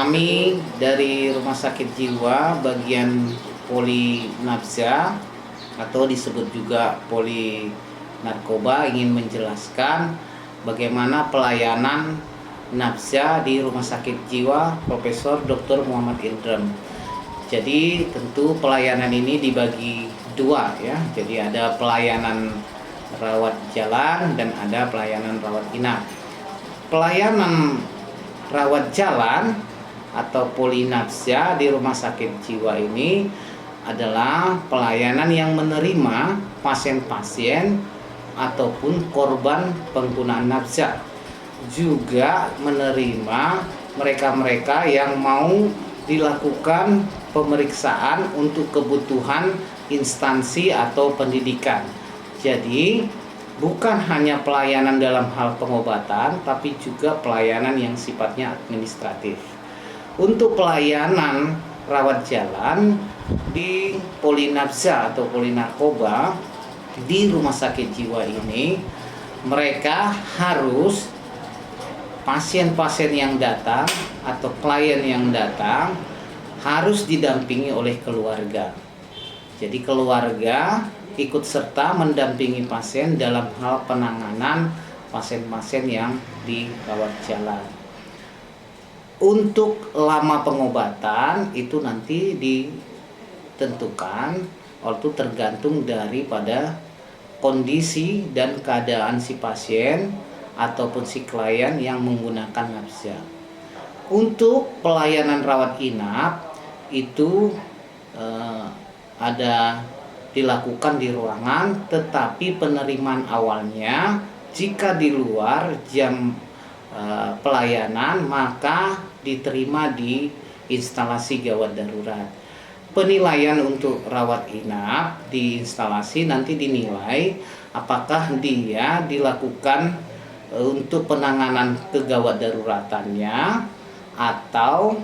Kami dari Rumah Sakit Jiwa bagian Poli Nafsa atau disebut juga Poli Narkoba ingin menjelaskan bagaimana pelayanan nafsa di Rumah Sakit Jiwa Profesor Dr. Muhammad Idram. Jadi tentu pelayanan ini dibagi dua ya. Jadi ada pelayanan rawat jalan dan ada pelayanan rawat inap. Pelayanan rawat jalan atau poli nafsa di Rumah Sakit Jiwa ini adalah pelayanan yang menerima pasien-pasien ataupun korban penggunaan nafsa, juga menerima mereka-mereka yang mau dilakukan pemeriksaan untuk kebutuhan instansi atau pendidikan. Jadi bukan hanya pelayanan dalam hal pengobatan, tapi juga pelayanan yang sifatnya administratif. Untuk pelayanan rawat jalan di poli nafsa atau poli narkoba di Rumah Sakit Jiwa ini, mereka harus pasien-pasien yang datang atau klien yang datang harus didampingi oleh keluarga. Jadi keluarga ikut serta mendampingi pasien dalam hal penanganan pasien-pasien yang dirawat jalan. Untuk lama pengobatan itu nanti ditentukan atau tergantung daripada kondisi dan keadaan si pasien ataupun si klien yang menggunakan nafsa. Untuk pelayanan rawat inap itu ada dilakukan di ruangan, tetapi penerimaan awalnya jika di luar jam pelayanan maka diterima di instalasi gawat darurat. Penilaian untuk rawat inap di instalasi nanti dinilai apakah dia dilakukan untuk penanganan kegawat daruratannya atau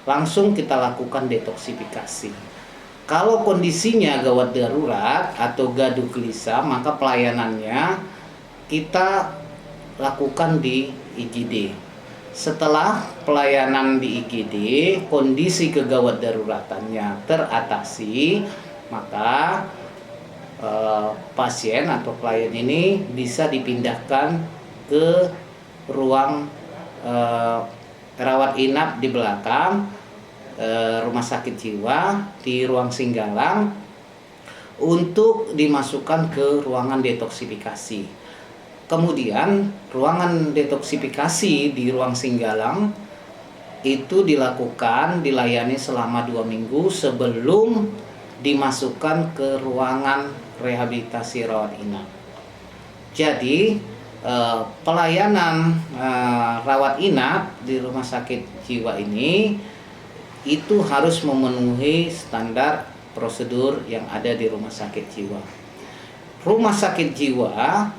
langsung kita lakukan detoksifikasi. Kalau kondisinya gawat darurat atau gaduh gelisah, maka pelayanannya kita lakukan di IGD. Setelah pelayanan di IGD, kondisi kegawat daruratannya teratasi, maka pasien atau klien ini bisa dipindahkan ke ruang rawat inap di belakang Rumah Sakit Jiwa di ruang Singgalang untuk dimasukkan ke ruangan detoksifikasi. Kemudian ruangan detoksifikasi di ruang Singgalang itu dilayani selama 2 minggu sebelum dimasukkan ke ruangan rehabilitasi rawat inap. Jadi pelayanan rawat inap di Rumah Sakit Jiwa ini itu harus memenuhi standar prosedur yang ada di Rumah Sakit Jiwa. Rumah Sakit Jiwa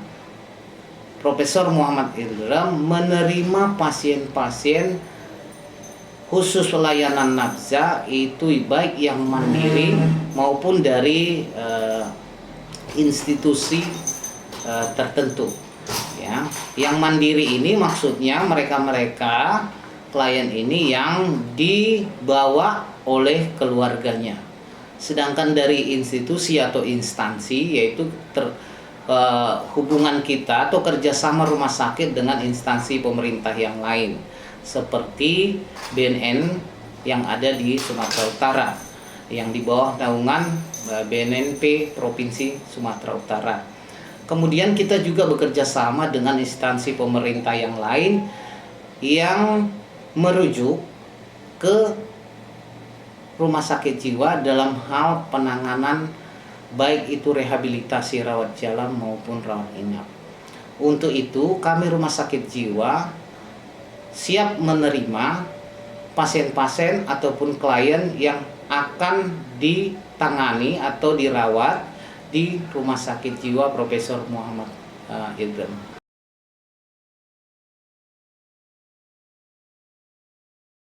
Profesor Muhammad Idram menerima pasien-pasien khusus layanan nafsa itu baik yang mandiri maupun dari institusi tertentu. Ya, yang mandiri ini maksudnya mereka-mereka klien ini yang dibawa oleh keluarganya. Sedangkan dari institusi atau instansi yaitu hubungan kita atau kerjasama rumah sakit dengan instansi pemerintah yang lain seperti BNN yang ada di Sumatera Utara yang di bawah naungan BNNP Provinsi Sumatera Utara. Kemudian kita juga bekerja sama dengan instansi pemerintah yang lain yang merujuk ke Rumah Sakit Jiwa dalam hal penanganan baik itu rehabilitasi rawat jalan maupun rawat inap. Untuk itu kami Rumah Sakit Jiwa siap menerima pasien-pasien ataupun klien yang akan ditangani atau dirawat di Rumah Sakit Jiwa Profesor Muhammad Idram.